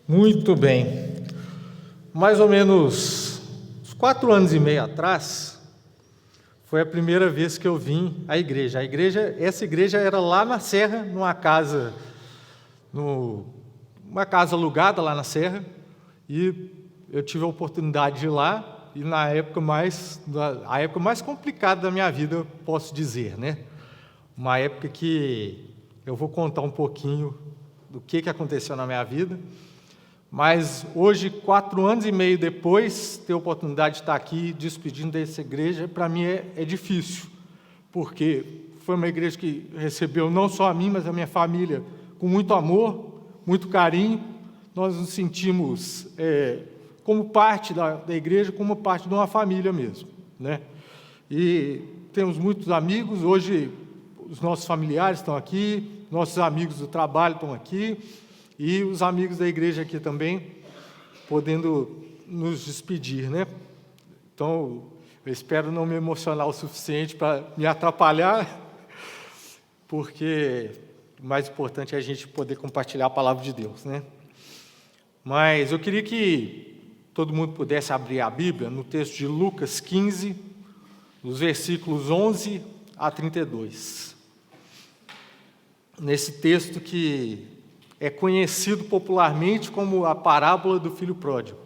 Muito bem. Mais ou menos uns 4 anos e meio atrás, foi a primeira vez que eu vim à igreja. Essa igreja era lá na Serra, numa casa alugada lá na Serra, e eu tive a oportunidade de ir lá, e a época mais complicada da minha vida, eu posso dizer, né? Uma época que eu vou contar um pouquinho do que aconteceu na minha vida. Mas hoje, 4 anos e meio depois, ter a oportunidade de estar aqui despedindo dessa igreja, para mim é difícil, porque foi uma igreja que recebeu não só a mim, mas a minha família com muito amor, muito carinho. Nós nos sentimos como parte da igreja, como parte de uma família mesmo, né? E temos muitos amigos. Hoje os nossos familiares estão aqui, nossos amigos do trabalho estão aqui, e os amigos da igreja aqui também, podendo nos despedir, né? Então, eu espero não me emocionar o suficiente para me atrapalhar, porque o mais importante é a gente poder compartilhar a palavra de Deus, né? Mas eu queria que todo mundo pudesse abrir a Bíblia no texto de Lucas 15, nos versículos 11 a 32. Nesse texto que é conhecido popularmente como a parábola do filho pródigo.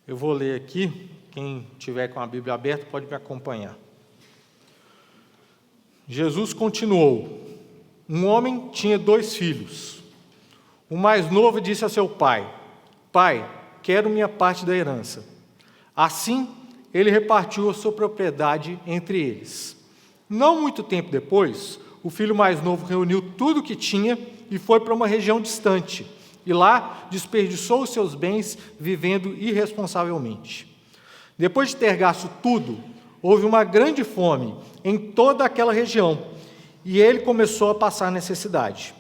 Eu vou ler aqui, quem tiver com a Bíblia aberta pode me acompanhar. Jesus continuou: um homem tinha 2 filhos. O mais novo disse a seu pai: Pai, quero minha parte da herança. Assim, ele repartiu a sua propriedade entre eles. Não muito tempo depois, o filho mais novo reuniu tudo o que tinha e foi para uma região distante, e lá desperdiçou os seus bens vivendo irresponsavelmente. Depois de ter gasto tudo, houve uma grande fome em toda aquela região, e ele começou a passar necessidade.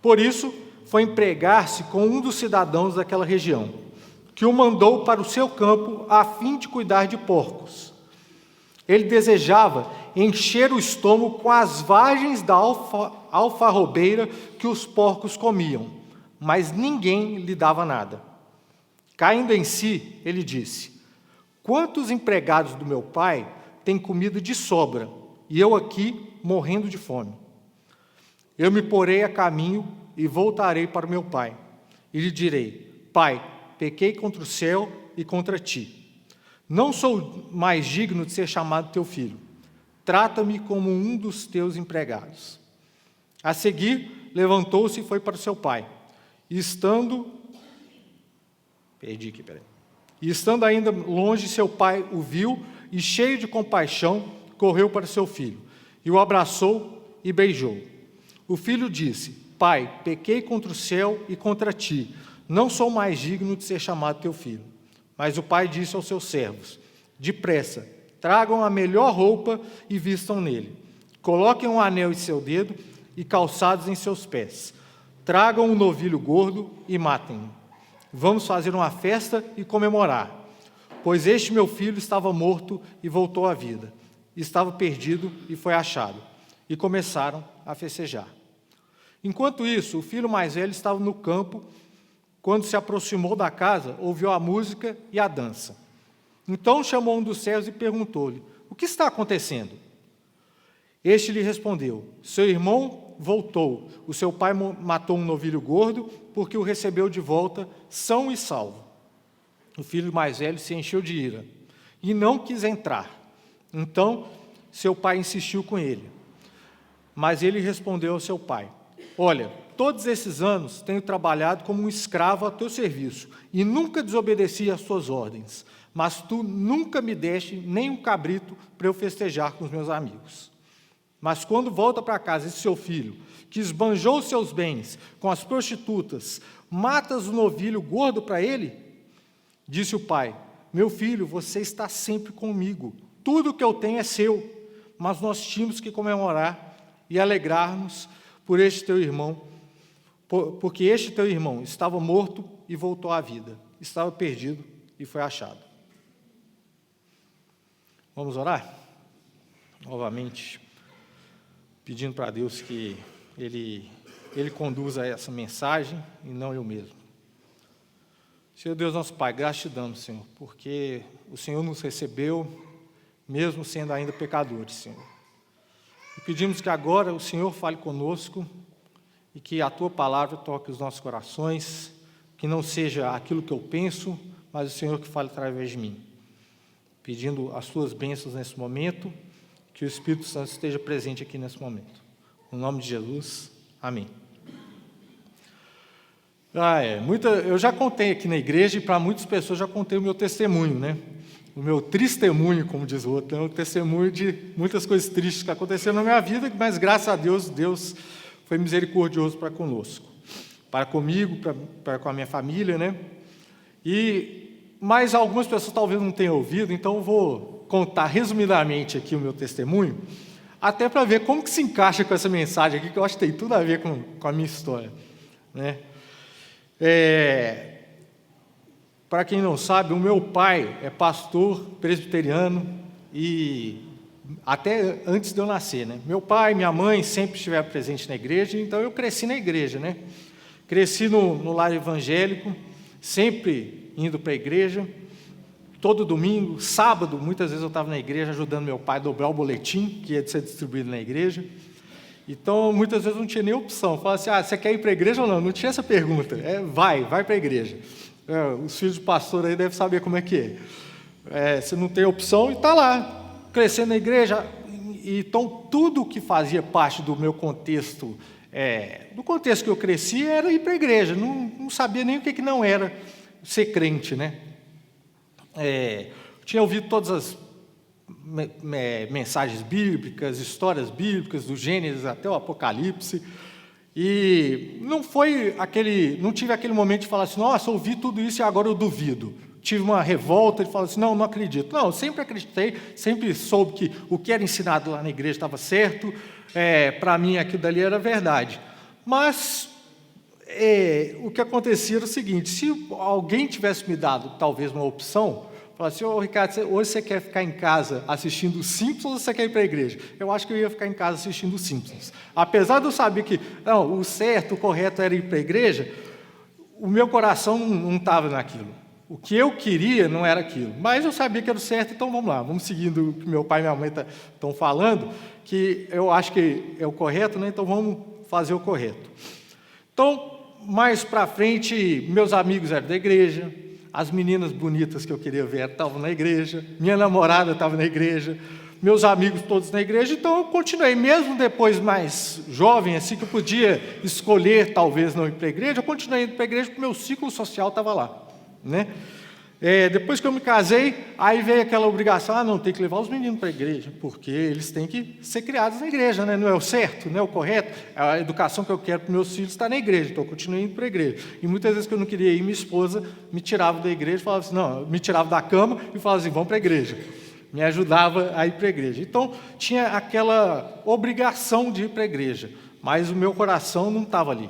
Por isso, foi empregar-se com um dos cidadãos daquela região, que o mandou para o seu campo a fim de cuidar de porcos. Ele desejava encher o estômago com as vagens da alfarrobeira que os porcos comiam, mas ninguém lhe dava nada. Caindo em si, ele disse: Quantos empregados do meu pai têm comida de sobra, e eu aqui morrendo de fome? Eu me porei a caminho e voltarei para o meu pai, e lhe direi: Pai, pequei contra o céu e contra ti. Não sou mais digno de ser chamado teu filho. Trata-me como um dos teus empregados. A seguir, levantou-se e foi para o seu pai. E estando ainda longe, seu pai o viu e, cheio de compaixão, correu para seu filho, e o abraçou e beijou. O filho disse: Pai, pequei contra o céu e contra ti. Não sou mais digno de ser chamado teu filho. Mas o pai disse aos seus servos: Depressa, tragam a melhor roupa e vistam nele. Coloquem um anel em seu dedo e calçados em seus pés. Tragam um novilho gordo e matem-no. Vamos fazer uma festa e comemorar. Pois este meu filho estava morto e voltou à vida. Estava perdido e foi achado. E começaram a festejar. Enquanto isso, o filho mais velho estava no campo. Quando se aproximou da casa, ouviu a música e a dança. Então chamou um dos servos e perguntou-lhe: O que está acontecendo? Este lhe respondeu: Seu irmão voltou. O seu pai matou um novilho gordo, porque o recebeu de volta são e salvo. O filho mais velho se encheu de ira e não quis entrar. Então seu pai insistiu com ele. Mas ele respondeu ao seu pai: Olha, todos esses anos tenho trabalhado como um escravo a teu serviço e nunca desobedeci às tuas ordens, mas tu nunca me deste nem um cabrito para eu festejar com os meus amigos. Mas quando volta para casa esse seu filho, que esbanjou os seus bens com as prostitutas, matas o novilho gordo para ele? Disse o pai: Meu filho, você está sempre comigo, tudo o que eu tenho é seu, mas nós tínhamos que comemorar e alegrar-nos por este teu irmão, porque este teu irmão estava morto e voltou à vida, estava perdido e foi achado. Vamos orar? Novamente. pedindo para Deus que Ele conduza essa mensagem e não eu mesmo. Senhor Deus, nosso Pai, graças te damos, Senhor, porque o Senhor nos recebeu, mesmo sendo ainda pecadores, Senhor. E pedimos que agora o Senhor fale conosco e que a Tua palavra toque os nossos corações, que não seja aquilo que eu penso, mas o Senhor que fale através de mim. Pedindo as Tuas bênçãos nesse momento, que o Espírito Santo esteja presente aqui nesse momento. No nome de Jesus, amém. Eu já contei aqui na igreja e para muitas pessoas já contei o meu testemunho, né? O meu testemunho, como diz o outro, é um testemunho de muitas coisas tristes que aconteceram na minha vida, mas graças a Deus, Deus foi misericordioso para conosco, para comigo, para com a minha família, né? Mas algumas pessoas talvez não tenham ouvido, então eu vou contar resumidamente aqui o meu testemunho, até para ver como que se encaixa com essa mensagem aqui, que eu acho que tem tudo a ver com a minha história, né? Para quem não sabe, o meu pai é pastor presbiteriano e até antes de eu nascer, né? Meu pai e minha mãe sempre estiveram presentes na igreja, então eu cresci na igreja, né? Cresci no lar evangélico, sempre indo para a igreja, todo domingo, sábado, muitas vezes eu estava na igreja ajudando meu pai a dobrar o boletim que ia ser distribuído na igreja. Então, muitas vezes não tinha nem opção. Falava assim, você quer ir para a igreja ou não? Não tinha essa pergunta. Vai para a igreja. Os filhos de pastor aí devem saber como é que é. Você não tem opção e está lá, crescendo na igreja. Então, tudo que fazia parte do meu contexto, do contexto que eu cresci, era ir para a igreja. Não sabia nem o que não era ser crente, né? Tinha ouvido todas as mensagens bíblicas, histórias bíblicas, do Gênesis até o Apocalipse, e não tive aquele momento de falar assim, nossa, ouvi tudo isso e agora eu duvido. Tive uma revolta de falar assim, não acredito. Não, eu sempre acreditei, sempre soube que o que era ensinado lá na igreja estava certo, para mim aquilo dali era verdade. Mas o que acontecia era o seguinte, se alguém tivesse me dado talvez uma opção, falar assim, Ricardo, hoje você quer ficar em casa assistindo os Simpsons ou você quer ir para a igreja? Eu acho que eu ia ficar em casa assistindo os Simpsons. Apesar de eu saber que o certo, o correto era ir para a igreja, o meu coração não estava naquilo. O que eu queria não era aquilo. Mas eu sabia que era o certo, então vamos lá, vamos seguindo o que meu pai e minha mãe estão falando, que eu acho que é o correto, né? Então vamos fazer o correto. Então, mais para frente, meus amigos eram da igreja, as meninas bonitas que eu queria ver estavam na igreja, minha namorada estava na igreja, meus amigos todos na igreja, então eu continuei, mesmo depois mais jovem, assim, que eu podia escolher talvez não ir para a igreja, eu continuei indo para a igreja porque o meu ciclo social estava lá, né? Depois que eu me casei, aí veio aquela obrigação, não, tem que levar os meninos para a igreja, porque eles têm que ser criados na igreja, né? Não é o certo, não é o correto, a educação que eu quero para os meus filhos está na igreja, então eu continuei indo para a igreja. E muitas vezes que eu não queria ir, minha esposa me tirava da igreja, falava assim, não, me tirava da cama e falava assim, vamos para a igreja. Me ajudava a ir para a igreja. Então, tinha aquela obrigação de ir para a igreja, mas o meu coração não estava ali,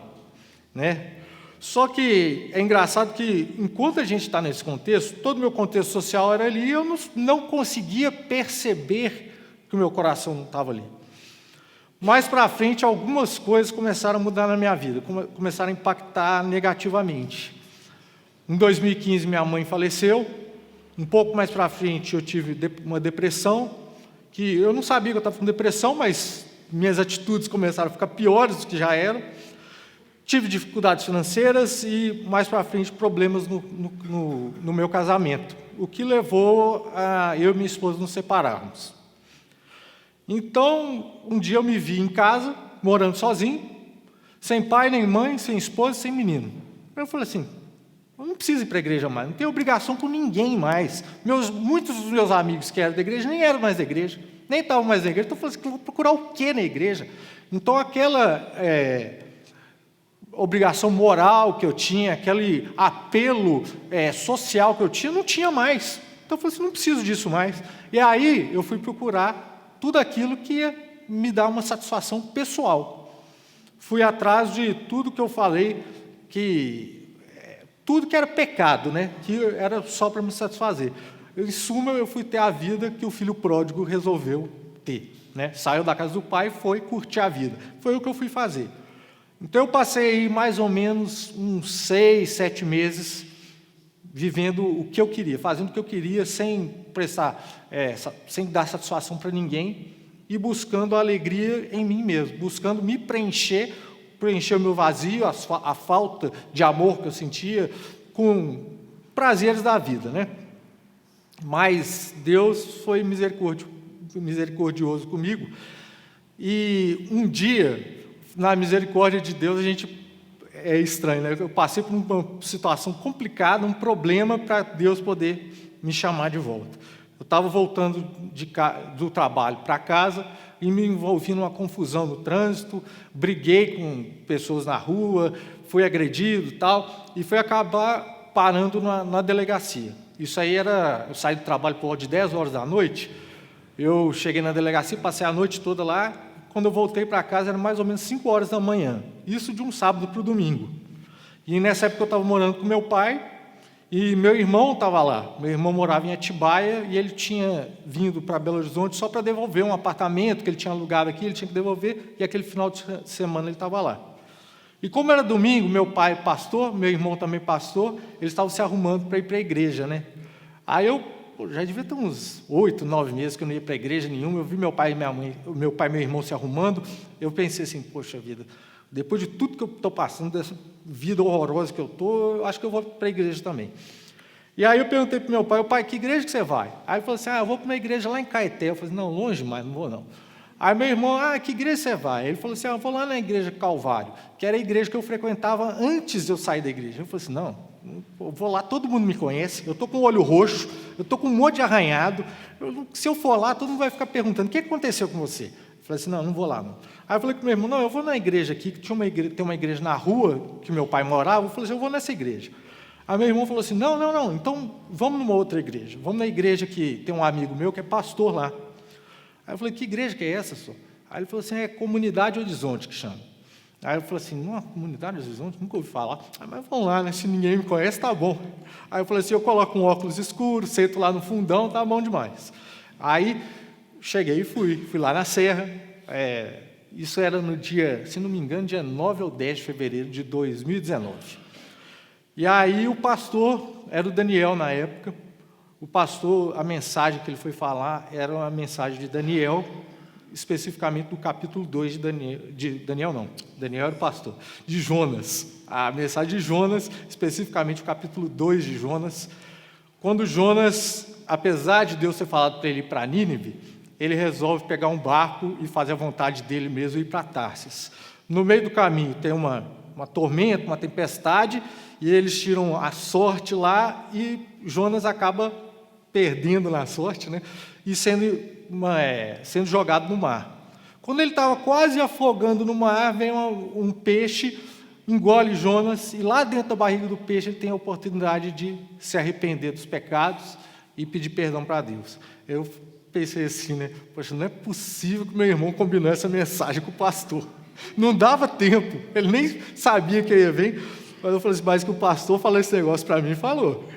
né? Só que é engraçado que, enquanto a gente está nesse contexto, todo o meu contexto social era ali, e eu não conseguia perceber que o meu coração não estava ali. Mais para frente, algumas coisas começaram a mudar na minha vida, começaram a impactar negativamente. Em 2015, minha mãe faleceu. Um pouco mais para frente, eu tive uma depressão, que eu não sabia que eu estava com depressão, mas minhas atitudes começaram a ficar piores do que já eram. Tive dificuldades financeiras e, mais para frente, problemas no meu casamento, o que levou a eu e minha esposa nos separarmos. Então, um dia eu me vi em casa, morando sozinho, sem pai nem mãe, sem esposa, sem menino. Eu falei assim, eu não preciso ir para a igreja mais, não tenho obrigação com ninguém mais. Muitos dos meus amigos que eram da igreja nem eram mais da igreja, nem estavam mais na igreja. Então eu falei assim, eu vou procurar o que na igreja? Então aquela obrigação moral que eu tinha, aquele apelo social que eu tinha, não tinha mais. Então eu falei assim, não preciso disso mais. E aí eu fui procurar tudo aquilo que ia me dar uma satisfação pessoal. Fui atrás de tudo que eu falei, tudo que era pecado, né? Que era só para me satisfazer. Em suma, eu fui ter a vida que o filho pródigo resolveu ter. né? Saiu da casa do pai e foi curtir a vida. Foi o que eu fui fazer. Então eu passei mais ou menos uns 6, 7 meses vivendo o que eu queria, fazendo o que eu queria, sem prestar, sem dar satisfação para ninguém e buscando a alegria em mim mesmo, buscando me preencher o meu vazio, a falta de amor que eu sentia, com prazeres da vida, né? Mas Deus foi misericordioso comigo, e um dia, na misericórdia de Deus, é estranho, né? Eu passei por uma situação complicada, um problema para Deus poder me chamar de volta. Eu estava voltando do trabalho para casa e me envolvi numa confusão no trânsito, briguei com pessoas na rua, fui agredido e tal, e fui acabar parando na delegacia. Isso aí eu saí do trabalho por volta de 10 horas da noite, eu cheguei na delegacia, passei a noite toda lá. Quando eu voltei para casa, era mais ou menos 5 horas da manhã, isso de um sábado para o domingo. E nessa época eu estava morando com meu pai, e meu irmão estava lá. Meu irmão morava em Atibaia, e ele tinha vindo para Belo Horizonte só para devolver um apartamento que ele tinha alugado aqui, ele tinha que devolver, e aquele final de semana ele estava lá. E como era domingo, meu pai pastor, meu irmão também pastor, eles estavam se arrumando para ir para a igreja, né? Aí já devia ter uns 8, 9 meses que eu não ia para a igreja nenhuma. Eu vi meu pai e meu irmão se arrumando. Eu pensei assim, poxa vida, depois de tudo que eu estou passando, dessa vida horrorosa que eu estou, eu acho que eu vou para a igreja também. E aí eu perguntei para o meu pai, que igreja que você vai? Aí ele falou assim, eu vou para uma igreja lá em Caeté. Eu falei, não, longe mais, não vou não. Aí meu irmão, que igreja você vai? Ele falou assim, eu vou lá na igreja Calvário, que era a igreja que eu frequentava antes de eu sair da igreja. Eu falei assim, não, eu vou lá, todo mundo me conhece, eu estou com o olho roxo, eu estou com um monte de arranhado, se eu for lá, todo mundo vai ficar perguntando, o que aconteceu com você? Eu falei assim, não vou lá não. Aí eu falei com meu irmão, não, eu vou na igreja aqui, que tem uma igreja na rua, que meu pai morava. Eu falei assim, eu vou nessa igreja. Aí meu irmão falou assim, não, então vamos numa outra igreja, vamos na igreja que tem um amigo meu que é pastor lá. Aí eu falei, que igreja que é essa, senhor? Aí ele falou assim, é Comunidade Horizonte que chama. Aí eu falei assim, não, Comunidade Horizonte, nunca ouvi falar. Mas vamos lá, né? Se ninguém me conhece, tá bom. Aí eu falei assim, eu coloco um óculos escuro, sento lá no fundão, tá bom demais. Aí cheguei e fui lá na Serra. Isso era no dia, se não me engano, dia 9 ou 10 de fevereiro de 2019. E aí o pastor, era o Daniel na época, o pastor, a mensagem que ele foi falar era uma mensagem de Daniel, especificamente do capítulo 2 Daniel era o pastor, de Jonas. A mensagem de Jonas, especificamente o capítulo 2 de Jonas, quando Jonas, apesar de Deus ter falado para ele ir para Nínive, ele resolve pegar um barco e fazer a vontade dele mesmo e ir para Tarsis. No meio do caminho tem uma tormenta, uma tempestade, e eles tiram a sorte lá, e Jonas acaba perdendo na sorte, né? E sendo jogado no mar. Quando ele estava quase afogando no mar, vem um peixe, engole Jonas, e lá dentro da barriga do peixe ele tem a oportunidade de se arrepender dos pecados e pedir perdão para Deus. Eu pensei assim, né? Poxa, não é possível que meu irmão combinou essa mensagem com o pastor. Não dava tempo, ele nem sabia que eu ia vir, mas eu falei assim, mas que o pastor falou esse negócio para mim, falou.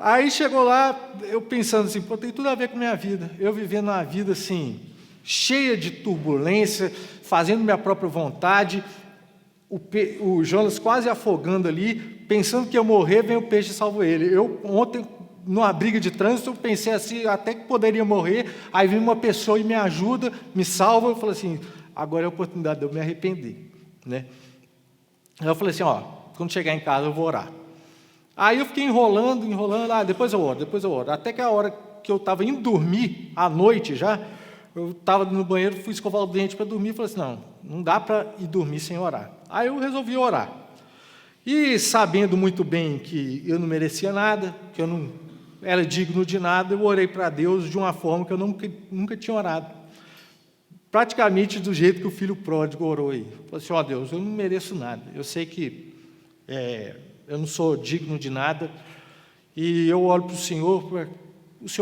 Aí chegou lá, eu pensando assim, tem tudo a ver com a minha vida. Eu vivendo uma vida assim, cheia de turbulência, fazendo minha própria vontade, o Jonas quase afogando ali, pensando que ia morrer, vem o peixe e salva ele. Eu ontem, numa briga de trânsito, eu pensei assim, até que poderia morrer, aí vem uma pessoa e me ajuda, me salva, eu falei assim, agora é a oportunidade de eu me arrepender, né? Aí eu falei assim, quando chegar em casa eu vou orar. Aí eu fiquei enrolando, depois eu oro. Até que a hora que eu estava indo dormir, à noite já, eu estava no banheiro, fui escovar o dente para dormir, falei assim, não dá para ir dormir sem orar. Aí eu resolvi orar. E sabendo muito bem que eu não merecia nada, que eu não era digno de nada, eu orei para Deus de uma forma que eu nunca tinha orado. Praticamente do jeito que o filho pródigo orou aí. Falei assim, Deus, eu não mereço nada. Eu sei que eu não sou digno de nada, e eu oro para o Senhor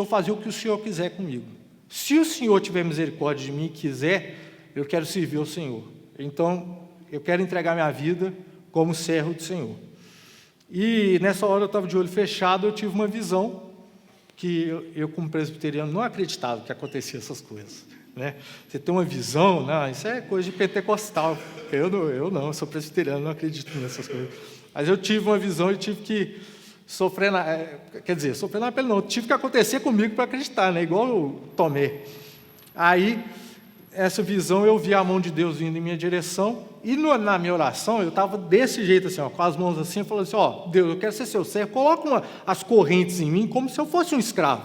fazer o que o Senhor quiser comigo. Se o Senhor tiver misericórdia de mim e quiser, eu quero servir ao Senhor. Então, eu quero entregar minha vida como servo do Senhor. E nessa hora eu estava de olho fechado, eu tive uma visão, que eu como presbiteriano não acreditava que acontecia essas coisas. né? Você tem uma visão, não, isso é coisa de pentecostal. Eu não, sou presbiteriano, não acredito nessas coisas. Mas eu tive uma visão e tive que sofrer sofrer na pele não, tive que acontecer comigo para acreditar, né? Igual eu tomei. Aí, essa visão, eu vi a mão de Deus vindo em minha direção, e na minha oração, eu estava desse jeito, assim, ó, com as mãos assim, falando assim, ó, Deus, eu quero ser seu servo, coloca as correntes em mim, como se eu fosse um escravo.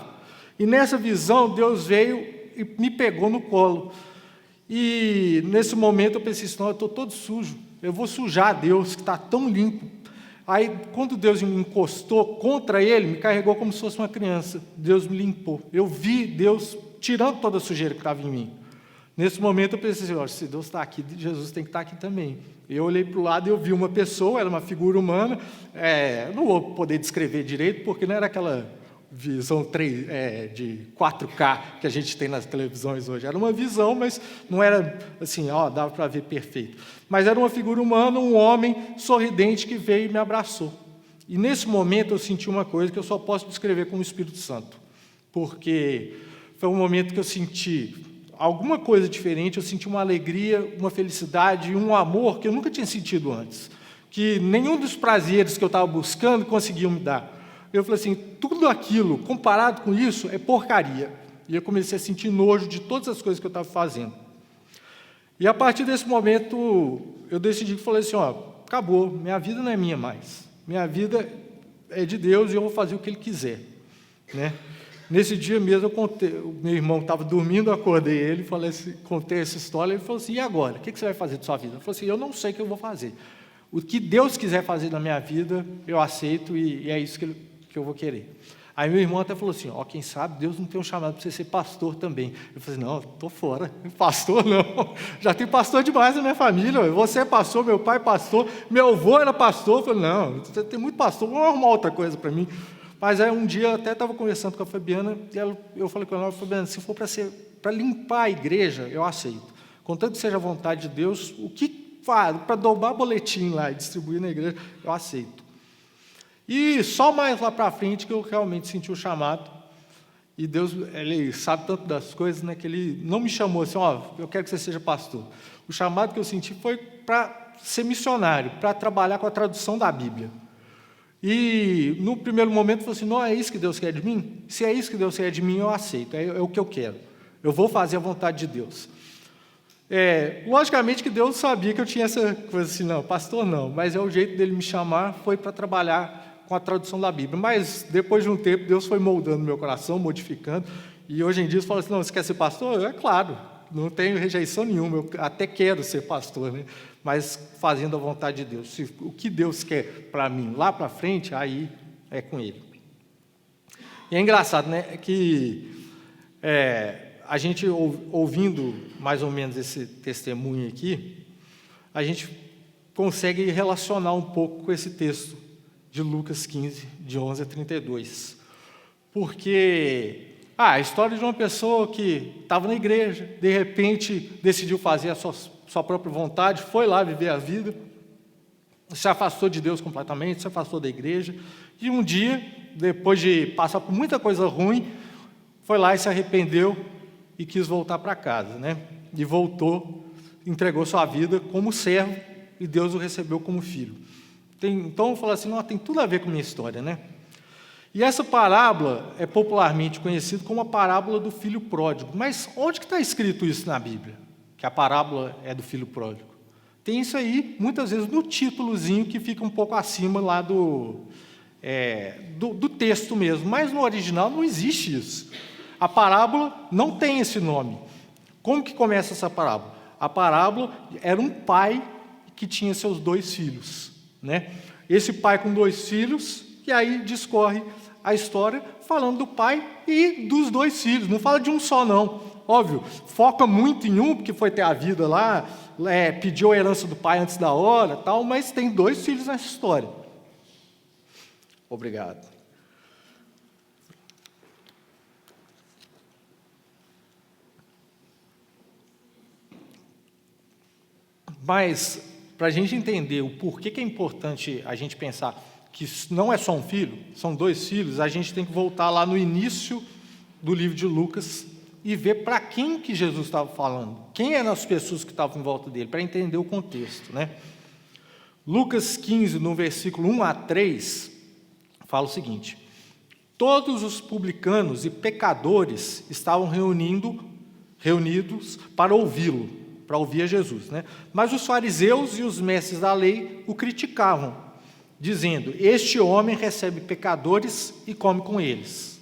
E nessa visão, Deus veio e me pegou no colo. E nesse momento eu pensei assim, não, eu estou todo sujo, eu vou sujar Deus, que está tão limpo. Aí, quando Deus me encostou contra ele, me carregou como se fosse uma criança. Deus me limpou. Eu vi Deus tirando toda a sujeira que estava em mim. Nesse momento eu pensei assim, se Deus está aqui, Jesus tem que estar aqui também. Eu olhei para o lado e eu vi uma pessoa, era uma figura humana, não vou poder descrever direito, porque não era aquela visão de 4K que a gente tem nas televisões hoje. Era uma visão, mas não era assim, dava para ver perfeito. Mas era uma figura humana, um homem sorridente que veio e me abraçou. E nesse momento eu senti uma coisa que eu só posso descrever como Espírito Santo, porque foi um momento que eu senti alguma coisa diferente, eu senti uma alegria, uma felicidade, um amor que eu nunca tinha sentido antes, que nenhum dos prazeres que eu estava buscando conseguiam me dar. Eu falei assim, tudo aquilo, comparado com isso, é porcaria. E eu comecei a sentir nojo de todas as coisas que eu estava fazendo. E a partir desse momento, eu decidi, falei assim, acabou, minha vida não é minha mais. Minha vida é de Deus e eu vou fazer o que Ele quiser, né? Nesse dia mesmo, eu contei, o meu irmão estava dormindo, eu acordei ele, contei essa história, ele falou assim, e agora? O que você vai fazer da sua vida? Eu falei assim, eu não sei o que eu vou fazer. O que Deus quiser fazer na minha vida, eu aceito e é isso que eu vou querer. Aí meu irmão até falou assim, quem sabe Deus não tem um chamado para você ser pastor também. Eu falei, não, estou fora, pastor não, já tem pastor demais na minha família, você é pastor, meu pai é pastor, meu avô era pastor. Eu falei, não, você tem muito pastor, vamos arrumar outra coisa para mim. Mas aí um dia eu até estava conversando com a Fabiana, e eu falei com ela, Fabiana, se for para limpar a igreja, eu aceito. Contanto que seja a vontade de Deus, o que faz, para dobrar boletim lá e distribuir na igreja, eu aceito. E só mais lá para frente que eu realmente senti o chamado. E Deus, Ele sabe tanto das coisas, né, que Ele não me chamou assim, eu quero que você seja pastor. O chamado que eu senti foi para ser missionário, para trabalhar com a tradução da Bíblia. E no primeiro momento eu falei assim, não é isso que Deus quer de mim? Se é isso que Deus quer de mim, eu aceito, é o que eu quero. Eu vou fazer a vontade de Deus. Logicamente que Deus sabia que eu tinha essa coisa assim, não, pastor não, mas o jeito dele me chamar foi para trabalhar com a tradução da Bíblia. Mas depois de um tempo, Deus foi moldando meu coração, modificando, e hoje em dia eu falo assim, não, você quer ser pastor? É claro, não tenho rejeição nenhuma, eu até quero ser pastor, né? Mas fazendo a vontade de Deus. O que Deus quer para mim lá para frente, aí é com Ele. E é engraçado, né, que a gente ouvindo mais ou menos esse testemunho aqui, a gente consegue relacionar um pouco com esse texto de Lucas 15, de 11 a 32. Porque a história de uma pessoa que estava na igreja, de repente decidiu fazer a sua própria vontade, foi lá viver a vida, se afastou de Deus completamente, se afastou da igreja, e um dia, depois de passar por muita coisa ruim, foi lá e se arrependeu e quis voltar para casa, né? E voltou, entregou sua vida como servo, e Deus o recebeu como filho. Então eu falo assim, não, tem tudo a ver com a minha história, né? E essa parábola é popularmente conhecida como a parábola do filho pródigo. Mas onde que está escrito isso na Bíblia? Que a parábola é do filho pródigo? Tem isso aí, muitas vezes, no títulozinho que fica um pouco acima lá do texto mesmo. Mas no original não existe isso. A parábola não tem esse nome. Como que começa essa parábola? A parábola era um pai que tinha seus 2 filhos, né? Esse pai com 2 filhos, e aí discorre a história falando do pai e dos 2 filhos, não fala de um só não, óbvio, foca muito em um, porque foi ter a vida lá, pediu a herança do pai antes da hora, tal, mas tem 2 filhos nessa história. Obrigado. Mas, para a gente entender o porquê que é importante a gente pensar que não é só um filho, são 2 filhos, a gente tem que voltar lá no início do livro de Lucas, e ver para quem que Jesus estava falando, quem eram as pessoas que estavam em volta dele, para entender o contexto, né? Lucas 15, no versículo 1 a 3, fala o seguinte: todos os publicanos e pecadores estavam reunidos para ouvi-lo, para ouvir a Jesus, né? Mas os fariseus e os mestres da lei o criticavam, dizendo: este homem recebe pecadores e come com eles.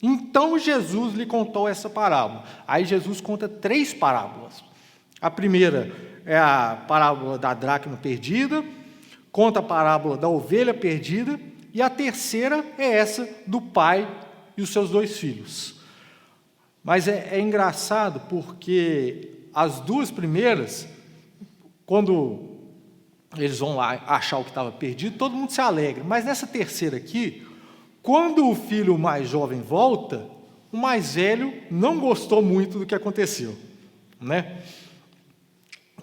Então Jesus lhe contou essa parábola. Aí Jesus conta 3 parábolas. A primeira é a parábola da dracma perdida, conta a parábola da ovelha perdida, e a terceira é essa do pai e os seus 2 filhos. Mas é engraçado porque as 2 primeiras, quando eles vão lá achar o que estava perdido, todo mundo se alegra. Mas nessa terceira aqui, quando o filho mais jovem volta, o mais velho não gostou muito do que aconteceu, né?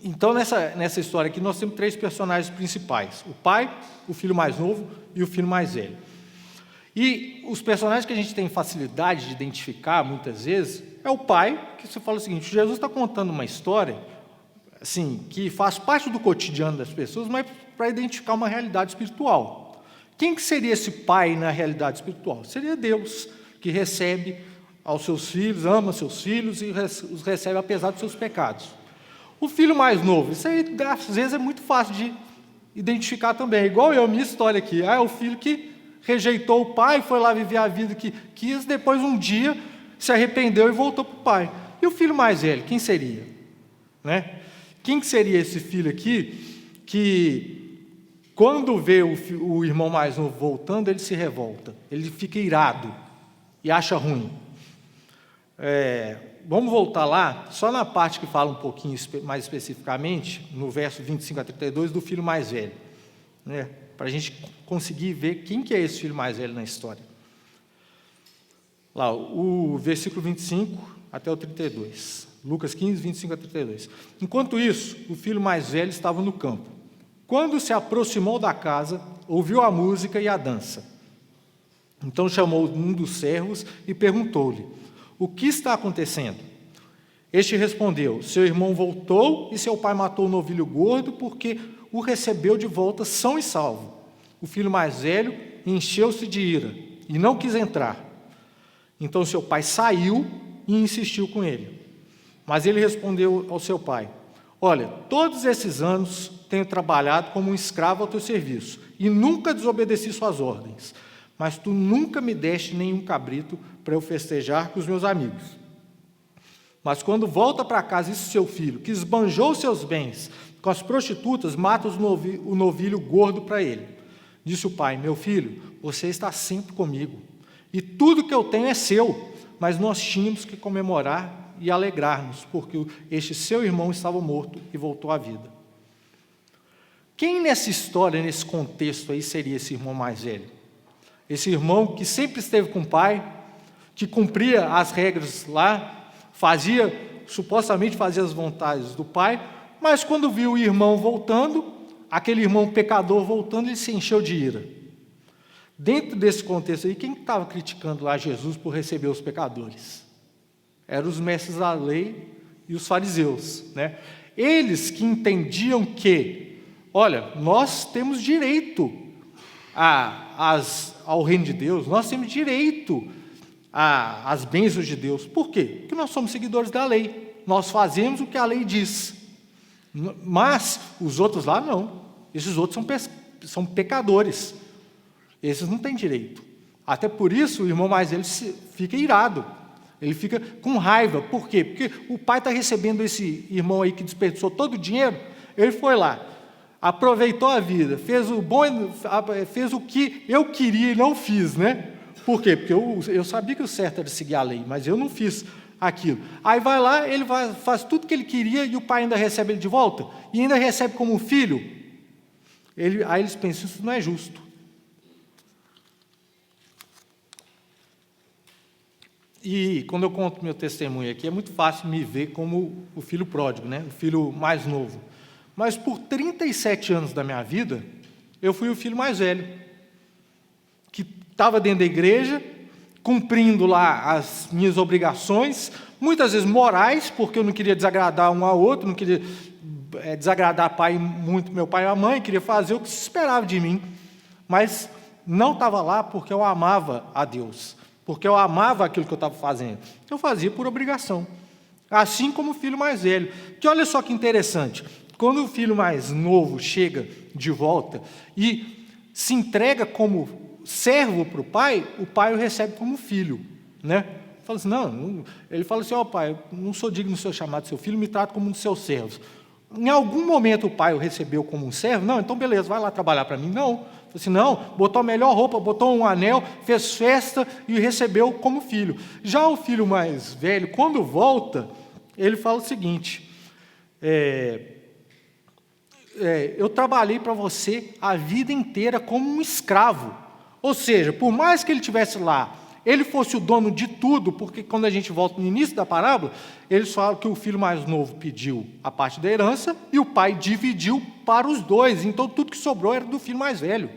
Então, nessa história aqui, nós temos 3 personagens principais: o pai, o filho mais novo e o filho mais velho. E os personagens que a gente tem facilidade de identificar, muitas vezes, é o pai, que você fala o seguinte: Jesus está contando uma história assim, que faz parte do cotidiano das pessoas, mas para identificar uma realidade espiritual. Quem que seria esse pai na realidade espiritual? Seria Deus, que recebe aos seus filhos, ama seus filhos e os recebe apesar dos seus pecados. O filho mais novo, isso aí às vezes é muito fácil de identificar também, igual a minha história aqui. É o filho que rejeitou o pai, foi lá viver a vida que quis, depois um dia se arrependeu e voltou para o pai. E o filho mais velho, quem seria? Né? Quem que seria esse filho aqui que, quando vê o irmão mais novo voltando, ele se revolta, ele fica irado e acha ruim? Vamos voltar lá, só na parte que fala um pouquinho mais especificamente, no verso 25 a 32, do filho mais velho, né? Para a gente conseguir ver quem que é esse filho mais velho na história. Lá, o versículo 25 até o 32. Lucas 15, 25 a 32. Enquanto isso, o filho mais velho estava no campo. Quando se aproximou da casa, ouviu a música e a dança. Então chamou um dos servos e perguntou-lhe: o que está acontecendo? Este respondeu: seu irmão voltou e seu pai matou o novilho gordo porque o recebeu de volta são e salvo. O filho mais velho encheu-se de ira e não quis entrar. Então seu pai saiu e insistiu com ele. Mas ele respondeu ao seu pai: olha, todos esses anos tenho trabalhado como um escravo ao teu serviço e nunca desobedeci suas ordens. Mas tu nunca me deste nenhum cabrito para eu festejar com os meus amigos. Mas quando volta para casa esse seu filho, que esbanjou seus bens com as prostitutas, mata o novilho gordo para ele. Disse o pai: meu filho, você está sempre comigo, e tudo que eu tenho é seu, mas nós tínhamos que comemorar e alegrar-nos, porque este seu irmão estava morto e voltou à vida. Quem nessa história, nesse contexto aí, seria esse irmão mais velho? Esse irmão que sempre esteve com o pai, que cumpria as regras lá, supostamente fazia as vontades do pai, mas quando viu o irmão voltando, aquele irmão pecador voltando, ele se encheu de ira. Dentro desse contexto aí, quem estava criticando lá Jesus por receber os pecadores? Eram os mestres da lei e os fariseus, né? Eles que entendiam que, olha, nós temos direito ao reino de Deus, nós temos direito às bênçãos de Deus. Por quê? Porque nós somos seguidores da lei, nós fazemos o que a lei diz. Mas os outros lá não, esses outros são pecadores, esses não têm direito. Até por isso o irmão mais velho fica irado, ele fica com raiva. Por quê? Porque o pai está recebendo esse irmão aí que desperdiçou todo o dinheiro, ele foi lá, aproveitou a vida, fez o que eu queria e não fiz, né? Por quê? Porque eu sabia que o certo era seguir a lei, mas eu não fiz aquilo. Aí vai lá, ele faz tudo que ele queria e o pai ainda recebe ele de volta, e ainda recebe como um filho. Aí eles pensam: isso não é justo. E quando eu conto meu testemunho aqui, é muito fácil me ver como o filho pródigo, né? O filho mais novo. Mas por 37 anos da minha vida, eu fui o filho mais velho, que estava dentro da igreja, cumprindo lá as minhas obrigações, Muitas vezes morais, porque eu não queria desagradar um ao outro, não queria desagradar muito meu pai e a mãe, queria fazer o que se esperava de mim, mas não estava lá porque eu amava a Deus, porque eu amava aquilo que eu estava fazendo. Eu fazia por obrigação, assim como o filho mais velho. Que olha só que interessante, quando o filho mais novo chega de volta e se entrega como servo para o pai o recebe como filho, né? Fala assim, ele fala assim, pai, eu não sou digno de ser chamado seu filho, me trata como um dos seus servos. Em algum momento o pai o recebeu como um servo? Não, então beleza, vai lá trabalhar para mim. Não, assim, não, botou a melhor roupa, botou um anel, fez festa e recebeu como filho. Já o filho mais velho, quando volta, ele fala o seguinte, eu trabalhei para você a vida inteira como um escravo. Ou seja, por mais que ele estivesse lá, ele fosse o dono de tudo, porque quando a gente volta no início da parábola, eles falam que o filho mais novo pediu a parte da herança e o pai dividiu para os dois. Então, tudo que sobrou era do filho mais velho.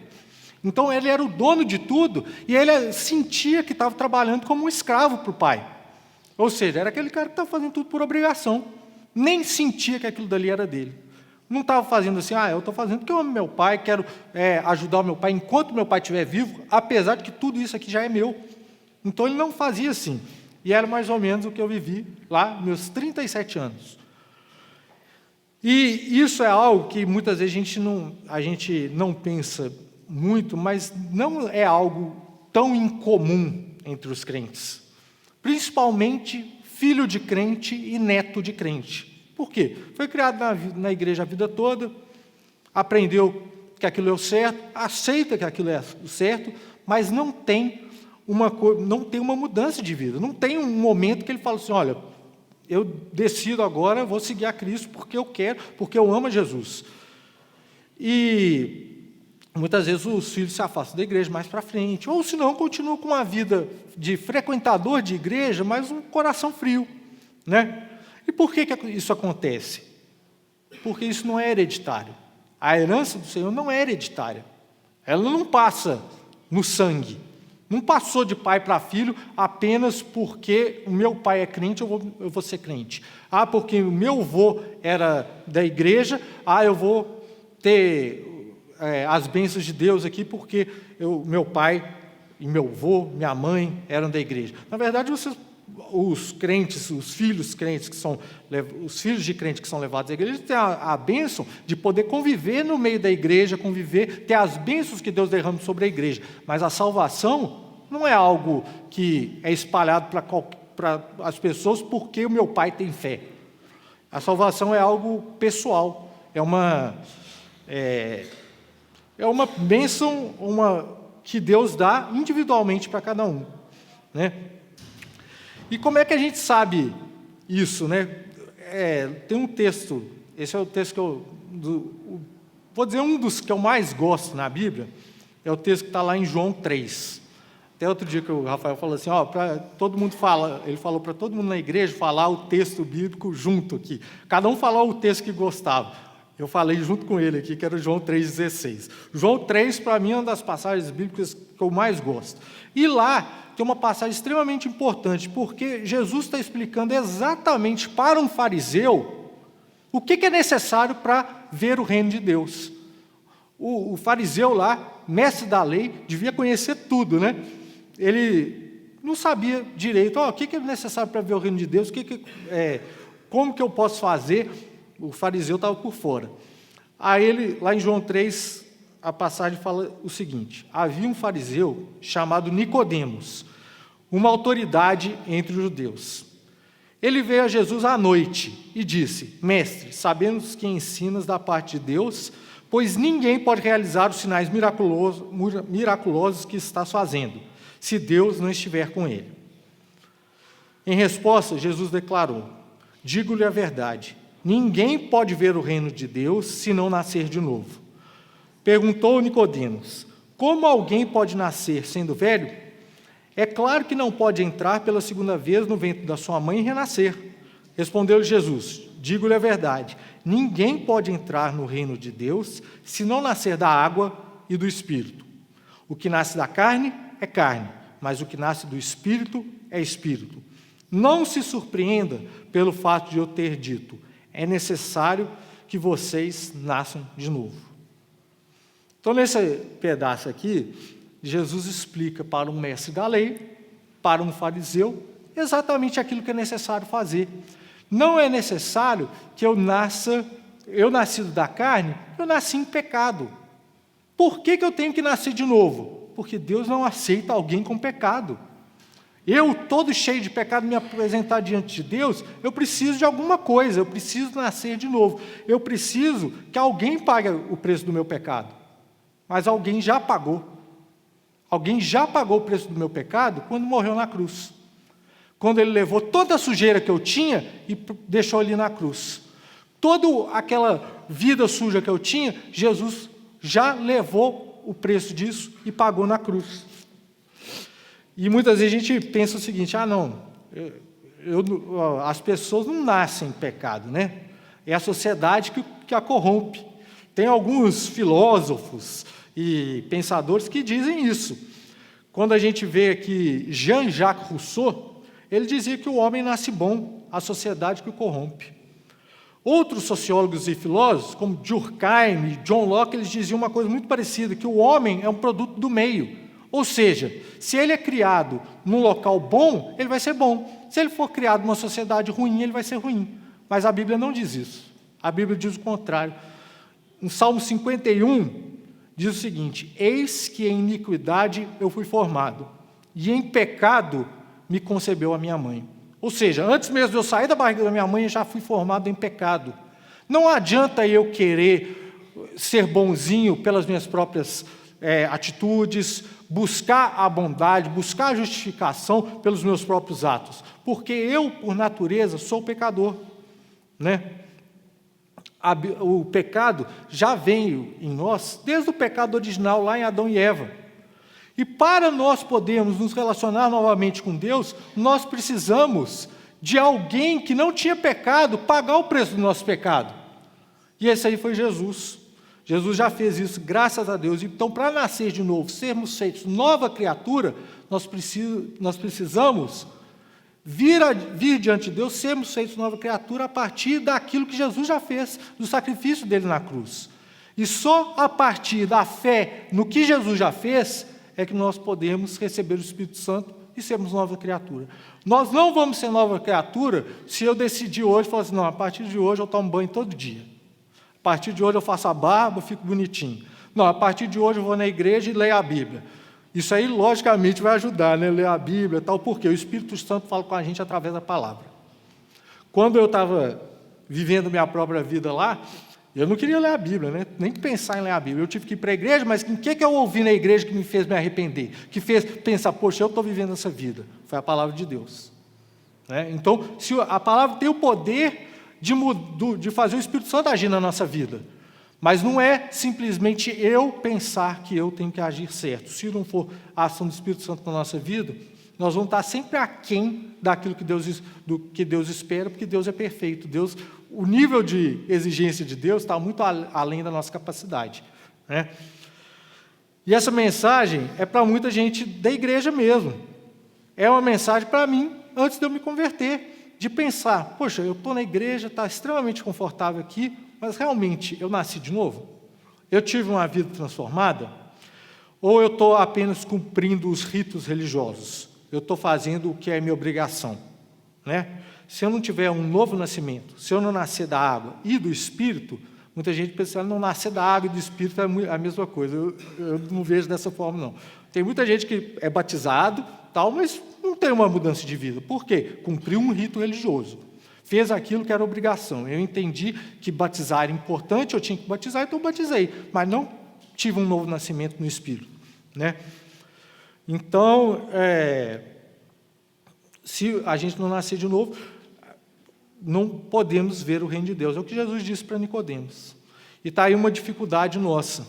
Então, ele era o dono de tudo e ele sentia que estava trabalhando como um escravo para o pai. Ou seja, era aquele cara que estava fazendo tudo por obrigação. Nem sentia que aquilo dali era dele. Não estava fazendo assim, eu estou fazendo porque eu amo meu pai, quero ajudar o meu pai enquanto meu pai estiver vivo, apesar de que tudo isso aqui já é meu. Então, ele não fazia assim. E era mais ou menos o que eu vivi lá, meus 37 anos. E isso é algo que muitas vezes a gente não pensa muito, mas não é algo tão incomum entre os crentes. Principalmente filho de crente e neto de crente. Por quê? Foi criado na igreja a vida toda, aprendeu que aquilo é o certo, aceita que aquilo é o certo, mas não tem uma mudança de vida, não tem um momento que ele fala assim, olha, eu decido agora, vou seguir a Cristo porque eu quero, porque eu amo a Jesus. E muitas vezes os filhos se afastam da igreja mais para frente, ou se não, continuam com uma vida de frequentador de igreja, mas um coração frio, né? E por que isso acontece? Porque isso não é hereditário. A herança do Senhor não é hereditária. Ela não passa no sangue. Não passou de pai para filho apenas porque o meu pai é crente, eu vou ser crente. Porque o meu avô era da igreja, eu vou ter as bênçãos de Deus aqui porque meu pai e meu avô, minha mãe eram da igreja. Na verdade, os crentes, os filhos de crentes que são levados à igreja, têm a bênção de poder conviver no meio da igreja, ter as bênçãos que Deus derrama sobre a igreja. Mas a salvação não é algo que é espalhado para as pessoas porque o meu pai tem fé. A salvação é algo pessoal, é uma bênção que Deus dá individualmente para cada um, né? E como é que a gente sabe isso, né? Tem um texto, esse é o texto que vou dizer um dos que eu mais gosto na Bíblia, é o texto que está lá em João 3. Até outro dia que o Rafael falou assim, para todo mundo ele falou para todo mundo na igreja falar o texto bíblico junto aqui. Cada um falar o texto que gostava. Eu falei junto com ele aqui, que era João 3,16. João 3, para mim, é uma das passagens bíblicas que eu mais gosto. E lá tem uma passagem extremamente importante, porque Jesus está explicando exatamente para um fariseu o que é necessário para ver o reino de Deus. O fariseu lá, mestre da lei, devia conhecer tudo, né? Ele não sabia direito, o que é necessário para ver o reino de Deus, como que eu posso fazer? O fariseu estava por fora. Aí lá em João 3, a passagem fala o seguinte, havia um fariseu chamado Nicodemos, uma autoridade entre os judeus. Ele veio a Jesus à noite e disse, mestre, sabemos que ensinas da parte de Deus, pois ninguém pode realizar os sinais miraculosos que estás fazendo, se Deus não estiver com ele. Em resposta, Jesus declarou, digo-lhe a verdade, ninguém pode ver o reino de Deus se não nascer de novo. Perguntou Nicodemos, como alguém pode nascer sendo velho? É claro que não pode entrar pela segunda vez no ventre da sua mãe e renascer. Respondeu-lhe Jesus, digo-lhe a verdade, ninguém pode entrar no reino de Deus se não nascer da água e do Espírito. O que nasce da carne é carne, mas o que nasce do Espírito é Espírito. Não se surpreenda pelo fato de eu ter dito: é necessário que vocês nasçam de novo. Então, nesse pedaço aqui, Jesus explica para um mestre da lei, para um fariseu, exatamente aquilo que é necessário fazer. Não é necessário que eu nascido da carne, eu nasci em pecado. Por que eu tenho que nascer de novo? Porque Deus não aceita alguém com pecado. Eu, todo cheio de pecado, me apresentar diante de Deus, eu preciso de alguma coisa, eu preciso nascer de novo. Eu preciso que alguém pague o preço do meu pecado. Mas alguém já pagou. Alguém já pagou o preço do meu pecado quando morreu na cruz. Quando ele levou toda a sujeira que eu tinha e deixou ali na cruz. Toda aquela vida suja que eu tinha, Jesus já levou o preço disso e pagou na cruz. E muitas vezes a gente pensa o seguinte: as pessoas não nascem em pecado, né? É a sociedade que a corrompe. Tem alguns filósofos e pensadores que dizem isso. Quando a gente vê aqui Jean-Jacques Rousseau, ele dizia que o homem nasce bom, a sociedade que o corrompe. Outros sociólogos e filósofos, como Durkheim e John Locke, eles diziam uma coisa muito parecida, que o homem é um produto do meio. Ou seja, se ele é criado num local bom, ele vai ser bom. Se ele for criado numa sociedade ruim, ele vai ser ruim. Mas a Bíblia não diz isso. A Bíblia diz o contrário. No Salmo 51, diz o seguinte: eis que em iniquidade eu fui formado, e em pecado me concebeu a minha mãe. Ou seja, antes mesmo de eu sair da barriga da minha mãe, eu já fui formado em pecado. Não adianta eu querer ser bonzinho pelas minhas próprias atitudes, buscar a bondade, buscar a justificação pelos meus próprios atos, porque eu, por natureza, sou pecador, né? O pecado já veio em nós desde o pecado original lá em Adão e Eva. E para nós podermos nos relacionar novamente com Deus, nós precisamos de alguém que não tinha pecado pagar o preço do nosso pecado. E esse aí foi Jesus. Jesus já fez isso, graças a Deus. Então, para nascer de novo, sermos feitos nova criatura, nós precisamos vir diante de Deus, sermos feitos nova criatura a partir daquilo que Jesus já fez, do sacrifício dele na cruz. E só a partir da fé no que Jesus já fez, é que nós podemos receber o Espírito Santo e sermos nova criatura. Nós não vamos ser nova criatura se eu decidir hoje, falar assim: não, a partir de hoje eu tomo banho todo dia. A partir de hoje eu faço a barba, fico bonitinho. Não, a partir de hoje eu vou na igreja e leio a Bíblia. Isso aí, logicamente, vai ajudar, né? Ler a Bíblia e tal, porque o Espírito Santo fala com a gente através da palavra. Quando eu estava vivendo minha própria vida lá, eu não queria ler a Bíblia, né? Nem pensar em ler a Bíblia. Eu tive que ir para a igreja, mas o que eu ouvi na igreja que me fez me arrepender? Que fez pensar: poxa, eu estou vivendo essa vida. Foi a palavra de Deus. Né? Então, se a palavra tem o poder de fazer o Espírito Santo agir na nossa vida, mas não é simplesmente eu pensar que eu tenho que agir certo. Se não for a ação do Espírito Santo na nossa vida, nós vamos estar sempre aquém daquilo do que Deus espera, porque Deus é perfeito. O nível de exigência de Deus está muito além da nossa capacidade. Né? E essa mensagem é para muita gente da igreja mesmo. É uma mensagem para mim, antes de eu me converter, de pensar: poxa, eu estou na igreja, está extremamente confortável aqui, mas realmente eu nasci de novo? Eu tive uma vida transformada? Ou eu estou apenas cumprindo os ritos religiosos? Eu estou fazendo o que é minha obrigação, né? Se eu não tiver um novo nascimento, se eu não nascer da água e do Espírito, muita gente pensa que não nascer da água e do Espírito é a mesma coisa. Eu não vejo dessa forma, não. Tem muita gente que é batizado, tal, mas não tem uma mudança de vida. Por quê? Cumpriu um rito religioso. Fez aquilo que era obrigação. Eu entendi que batizar era importante, eu tinha que batizar, então eu batizei. Mas não tive um novo nascimento no Espírito, né? Então, se a gente não nascer de novo, não podemos ver o reino de Deus. É o que Jesus disse para Nicodemos. E está aí uma dificuldade nossa.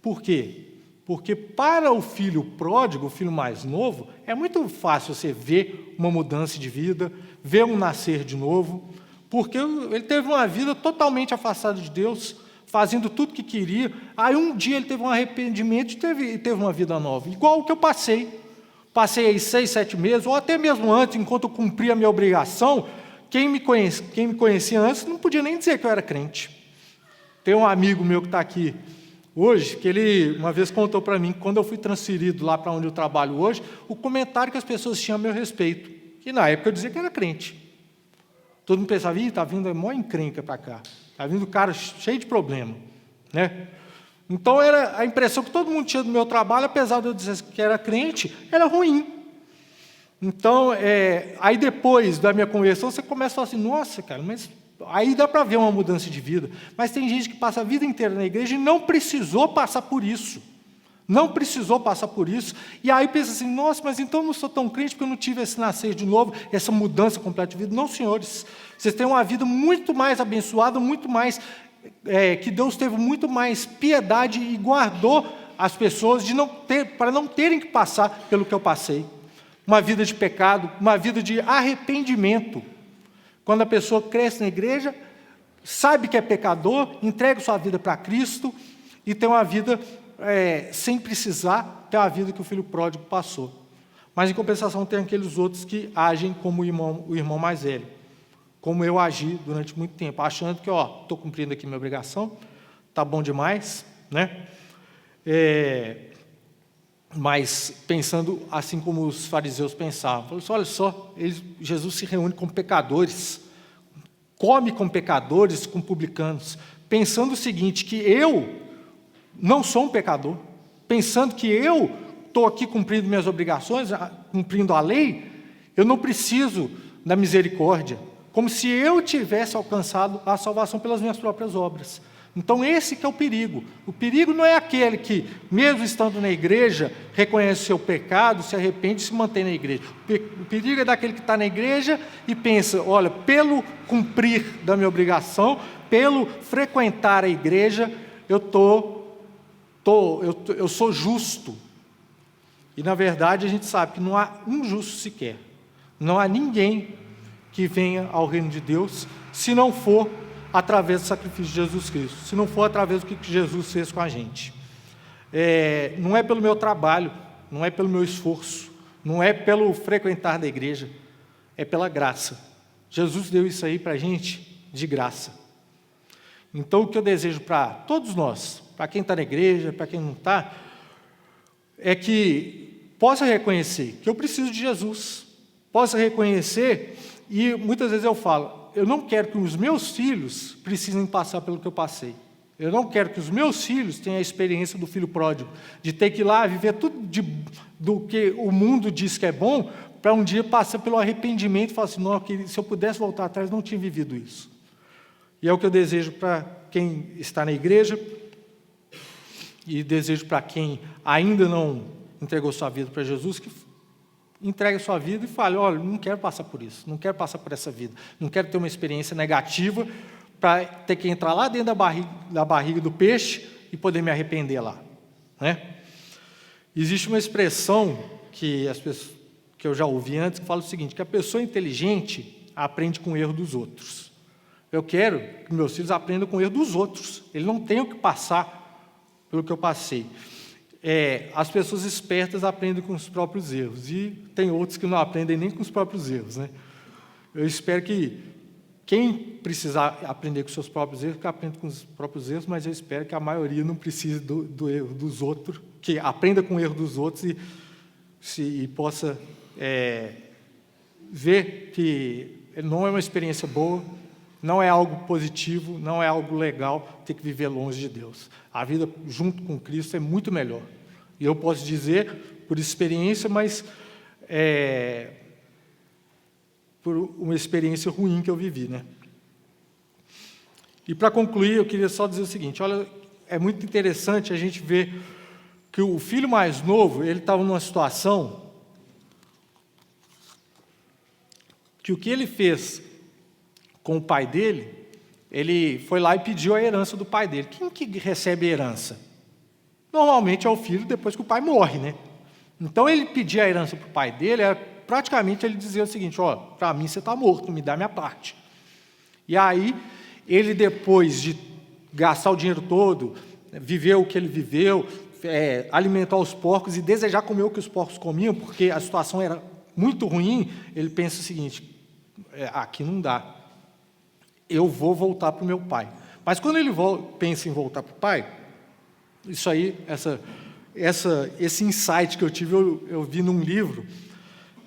Por quê? Porque para o filho pródigo, o filho mais novo, é muito fácil você ver uma mudança de vida, ver um nascer de novo, porque ele teve uma vida totalmente afastada de Deus, fazendo tudo que queria. Aí um dia ele teve um arrependimento e teve uma vida nova, igual o que eu passei. Passei aí 6, 7 meses, ou até mesmo antes, enquanto eu cumpria a minha obrigação, quem me conhecia antes não podia nem dizer que eu era crente. Tem um amigo meu que está aqui hoje, que ele uma vez contou para mim que quando eu fui transferido lá para onde eu trabalho hoje, o comentário que as pessoas tinham a meu respeito, que na época eu dizia que era crente. Todo mundo pensava, está vindo a maior encrenca para cá, está vindo cara cheio de problema, né? Então era a impressão que todo mundo tinha do meu trabalho, apesar de eu dizer que era crente, era ruim. Então, aí depois da minha conversão, você começa a falar assim, nossa, cara, mas aí dá para ver uma mudança de vida. Mas tem gente que passa a vida inteira na igreja e não precisou passar por isso. Não precisou passar por isso. E aí pensa assim, nossa, mas então eu não sou tão crente porque eu não tive esse nascer de novo, essa mudança completa de vida. Não, senhores, vocês têm uma vida muito mais abençoada, muito mais, que Deus teve muito mais piedade e guardou as pessoas para não terem que passar pelo que eu passei. Uma vida de pecado, uma vida de arrependimento. Quando a pessoa cresce na igreja, sabe que é pecador, entrega sua vida para Cristo e tem uma vida sem precisar ter a vida que o filho pródigo passou. Mas, em compensação, tem aqueles outros que agem como o irmão mais velho, como eu agi durante muito tempo, achando que, estou cumprindo aqui minha obrigação, está bom demais, né? Mas pensando assim como os fariseus pensavam. Falou assim, olha só, Jesus se reúne com pecadores, come com pecadores, com publicanos, pensando o seguinte, que eu não sou um pecador, pensando que eu estou aqui cumprindo minhas obrigações, cumprindo a lei, eu não preciso da misericórdia, como se eu tivesse alcançado a salvação pelas minhas próprias obras. Então esse que é o perigo. O perigo não é aquele que, mesmo estando na igreja, reconhece o seu pecado, se arrepende e se mantém na igreja. O perigo é daquele que está na igreja e pensa, olha, pelo cumprir da minha obrigação, pelo frequentar a igreja, eu sou justo. E, na verdade, a gente sabe que não há um justo sequer. Não há ninguém que venha ao reino de Deus, se não for através do sacrifício de Jesus Cristo, se não for através do que Jesus fez com a gente. Não é pelo meu trabalho, não é pelo meu esforço, não é pelo frequentar da igreja, é pela graça. Jesus deu isso aí para a gente de graça. Então, o que eu desejo para todos nós, para quem está na igreja, para quem não está, é que possa reconhecer que eu preciso de Jesus, possa reconhecer, e muitas vezes eu falo, eu não quero que os meus filhos precisem passar pelo que eu passei. Eu não quero que os meus filhos tenham a experiência do filho pródigo, de ter que ir lá viver tudo do que o mundo diz que é bom, para um dia passar pelo arrependimento e falar assim, não, se eu pudesse voltar atrás, não tinha vivido isso. E é o que eu desejo para quem está na igreja, e desejo para quem ainda não entregou sua vida para Jesus, que entregue a sua vida e fale, olha, não quero passar por isso, não quero passar por essa vida, não quero ter uma experiência negativa para ter que entrar lá dentro da barriga do peixe e poder me arrepender lá, né? Existe uma expressão que eu já ouvi antes, que fala o seguinte, que a pessoa inteligente aprende com o erro dos outros. Eu quero que meus filhos aprendam com o erro dos outros, eles não tenham que passar pelo que eu passei. As pessoas espertas aprendem com os próprios erros, e tem outros que não aprendem nem com os próprios erros, né? Eu espero que quem precisar aprender com os seus próprios erros, que aprenda com os próprios erros, mas eu espero que a maioria não precise do erro dos outros, que aprenda com o erro dos outros e possa ver que não é uma experiência boa, não é algo positivo, não é algo legal ter que viver longe de Deus. A vida junto com Cristo é muito melhor. E eu posso dizer, por experiência, mas por uma experiência ruim que eu vivi, né? E, para concluir, eu queria só dizer o seguinte, olha, é muito interessante a gente ver que o filho mais novo, ele estava numa situação que o que ele fez com o pai dele, ele foi lá e pediu a herança do pai dele. Quem que recebe herança? Normalmente é o filho depois que o pai morre, né? Então ele pedia a herança para o pai dele, praticamente ele dizia o seguinte, para mim você está morto, me dá minha parte. E aí, ele depois de gastar o dinheiro todo, viveu o que ele viveu, alimentar os porcos e desejar comer o que os porcos comiam, porque a situação era muito ruim, ele pensa o seguinte: aqui não dá, eu vou voltar para o meu pai. Mas quando ele pensa em voltar para o pai, isso aí, esse insight que eu tive, eu vi num livro,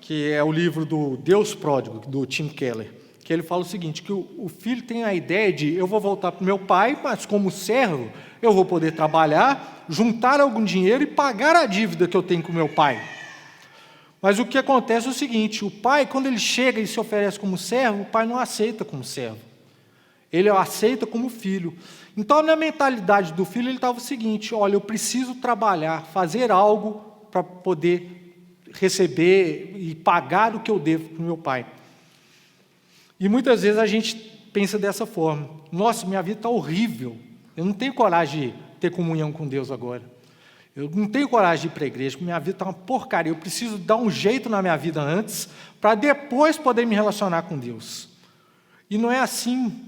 que é o livro do Deus Pródigo, do Tim Keller, que ele fala o seguinte, que o filho tem a ideia de: eu vou voltar para o meu pai, mas como servo, eu vou poder trabalhar, juntar algum dinheiro e pagar a dívida que eu tenho com o meu pai. Mas o que acontece é o seguinte: o pai, quando ele chega e se oferece como servo, o pai não aceita como servo, ele o aceita como filho. Então, na mentalidade do filho, ele estava o seguinte: olha, eu preciso trabalhar, fazer algo para poder receber e pagar o que eu devo para o meu pai. E muitas vezes a gente pensa dessa forma: nossa, minha vida está horrível, eu não tenho coragem de ter comunhão com Deus agora, eu não tenho coragem de ir para a igreja, minha vida está uma porcaria, eu preciso dar um jeito na minha vida antes, para depois poder me relacionar com Deus. E não é assim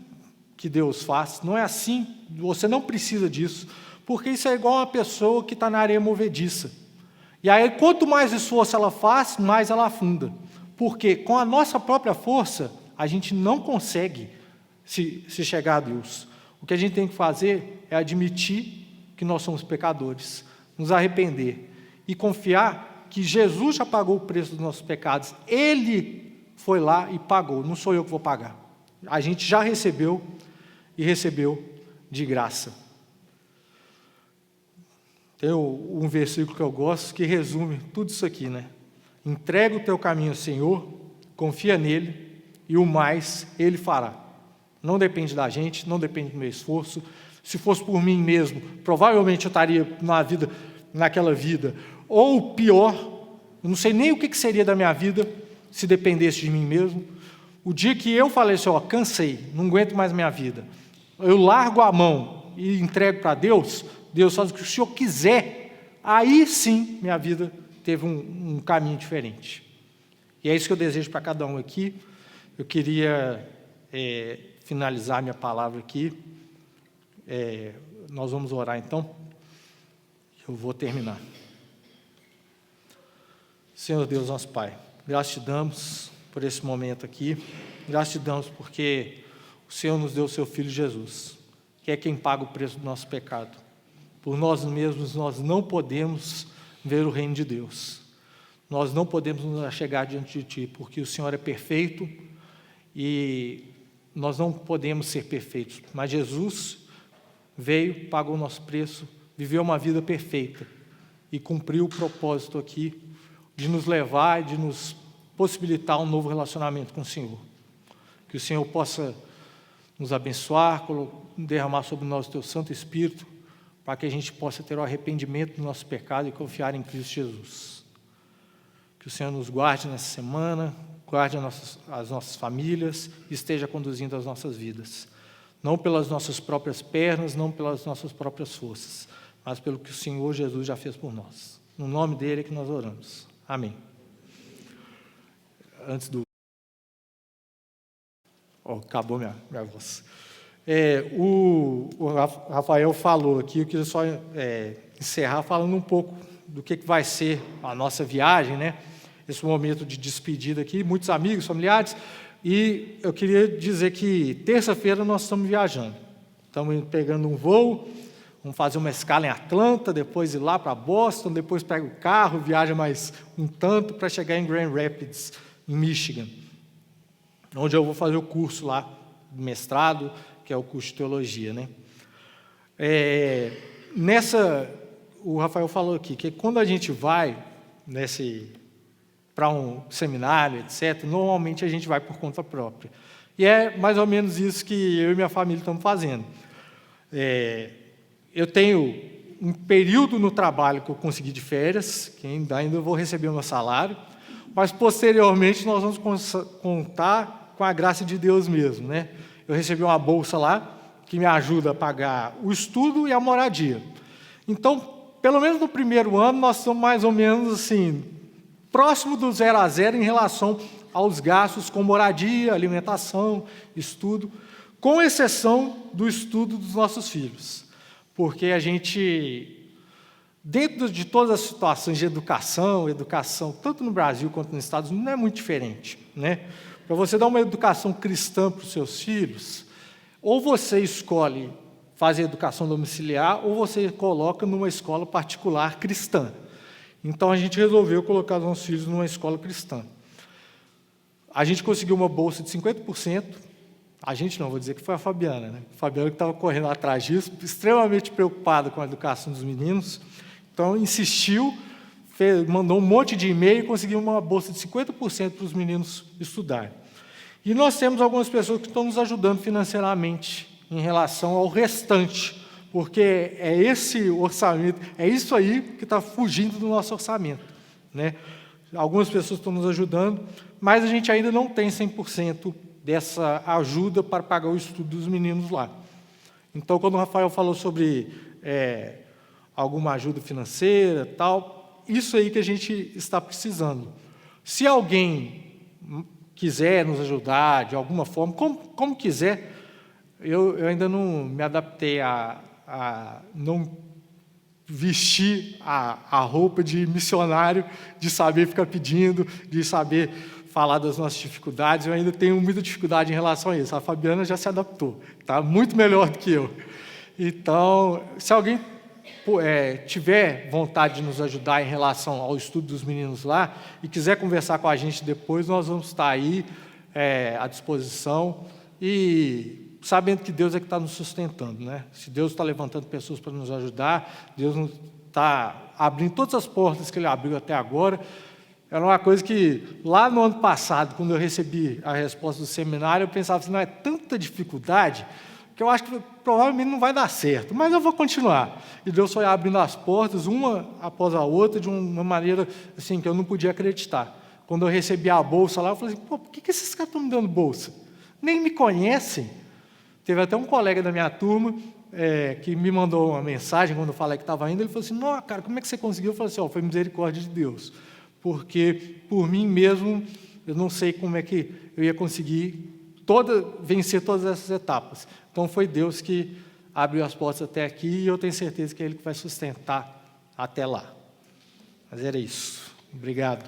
que Deus faz, não é assim, você não precisa disso, porque isso é igual uma pessoa que está na areia movediça. E aí, quanto mais esforço ela faz, mais ela afunda. Porque com a nossa própria força, a gente não consegue se chegar a Deus. O que a gente tem que fazer é admitir que nós somos pecadores, nos arrepender e confiar que Jesus já pagou o preço dos nossos pecados. Ele foi lá e pagou, não sou eu que vou pagar. A gente já recebeu e recebeu de graça. Tem um versículo que eu gosto que resume tudo isso aqui, né? Entrega o teu caminho ao Senhor, confia nele e o mais Ele fará. Não depende da gente, não depende do meu esforço. Se fosse por mim mesmo, provavelmente eu estaria naquela vida. Ou pior, eu não sei nem o que seria da minha vida se dependesse de mim mesmo. O dia que eu falei assim: ó, cansei, não aguento mais minha vida, eu largo a mão e entrego para Deus, Deus faz o que o Senhor quiser, aí sim minha vida teve um caminho diferente. E é isso que eu desejo para cada um aqui. Eu queria finalizar minha palavra aqui. Nós vamos orar então. Eu vou terminar. Senhor Deus, nosso Pai, graças te damos por esse momento aqui. Graças te damos porque o Senhor nos deu o seu Filho Jesus, que é quem paga o preço do nosso pecado. Por nós mesmos, nós não podemos ver o reino de Deus. Nós não podemos nos chegar diante de Ti, porque o Senhor é perfeito e nós não podemos ser perfeitos. Mas Jesus veio, pagou o nosso preço, viveu uma vida perfeita e cumpriu o propósito aqui de nos levar e de nos possibilitar um novo relacionamento com o Senhor. Que o Senhor possa nos abençoar, derramar sobre nós o Teu Santo Espírito, para que a gente possa ter o arrependimento do nosso pecado e confiar em Cristo Jesus. Que o Senhor nos guarde nessa semana, guarde as nossas famílias e esteja conduzindo as nossas vidas. Não pelas nossas próprias pernas, não pelas nossas próprias forças, mas pelo que o Senhor Jesus já fez por nós. No nome dele é que nós oramos. Amém. Antes do... acabou minha voz. O Rafael falou aqui, eu queria só encerrar falando um pouco do que vai ser a nossa viagem, né? Esse momento de despedida aqui, muitos amigos, familiares, e eu queria dizer que terça-feira nós estamos viajando. Estamos pegando um voo, vamos fazer uma escala em Atlanta, depois ir lá para Boston, depois pega o carro, viaja mais um tanto para chegar em Grand Rapids, em Michigan, onde eu vou fazer o curso lá, mestrado, que é o curso de teologia, né? O Rafael falou aqui, que quando a gente vai para um seminário, etc., normalmente a gente vai por conta própria. E é mais ou menos isso que eu e minha família estamos fazendo. Eu tenho um período no trabalho que eu consegui de férias, que ainda vou receber o meu salário, mas posteriormente nós vamos contar com a graça de Deus mesmo, né? Eu recebi uma bolsa lá, que me ajuda a pagar o estudo e a moradia. Então, pelo menos no primeiro ano, nós estamos mais ou menos assim, próximo do 0 a 0 em relação aos gastos com moradia, alimentação, estudo, com exceção do estudo dos nossos filhos. Porque a gente dentro de todas as situações de educação, tanto no Brasil quanto nos Estados Unidos, não é muito diferente, né? Para você dar uma educação cristã para os seus filhos, ou você escolhe fazer educação domiciliar, ou você coloca numa escola particular cristã. Então, a gente resolveu colocar os nossos filhos numa escola cristã. A gente conseguiu uma bolsa de 50%. A gente não, vou dizer que foi a Fabiana, né? A Fabiana que estava correndo atrás disso, extremamente preocupada com a educação dos meninos. Então, insistiu, mandou um monte de e-mail e conseguiu uma bolsa de 50% para os meninos estudarem. E nós temos algumas pessoas que estão nos ajudando financeiramente em relação ao restante, porque é esse orçamento, é isso aí que está fugindo do nosso orçamento, né? Algumas pessoas estão nos ajudando, mas a gente ainda não tem 100% dessa ajuda para pagar o estudo dos meninos lá. Então, quando o Rafael falou sobre alguma ajuda financeira, tal, isso aí que a gente está precisando. Se alguém quiser nos ajudar de alguma forma, como quiser, eu ainda não me adaptei a não vestir a roupa de missionário, de saber ficar pedindo, de saber falar das nossas dificuldades. Eu ainda tenho muita dificuldade em relação a isso. A Fabiana já se adaptou, está muito melhor do que eu. Então, se alguém tiver vontade de nos ajudar em relação ao estudo dos meninos lá e quiser conversar com a gente depois, nós vamos estar aí à disposição e sabendo que Deus é que está nos sustentando, né? Se Deus está levantando pessoas para nos ajudar, Deus está abrindo todas as portas que Ele abriu até agora. Era uma coisa que, lá no ano passado, quando eu recebi a resposta do seminário, eu pensava assim, não é tanta dificuldade que eu acho que provavelmente não vai dar certo, mas eu vou continuar. E Deus foi abrindo as portas, uma após a outra, de uma maneira assim, que eu não podia acreditar. Quando eu recebi a bolsa lá, eu falei assim, pô, por que esses caras estão me dando bolsa? Nem me conhecem. Teve até um colega da minha turma que me mandou uma mensagem, quando eu falei que estava indo, ele falou assim, não, cara, como é que você conseguiu? Eu falei assim, foi misericórdia de Deus, porque por mim mesmo, eu não sei como é que eu ia conseguir vencer todas essas etapas. Então, foi Deus que abriu as portas até aqui e eu tenho certeza que é Ele que vai sustentar até lá. Mas era isso. Obrigado.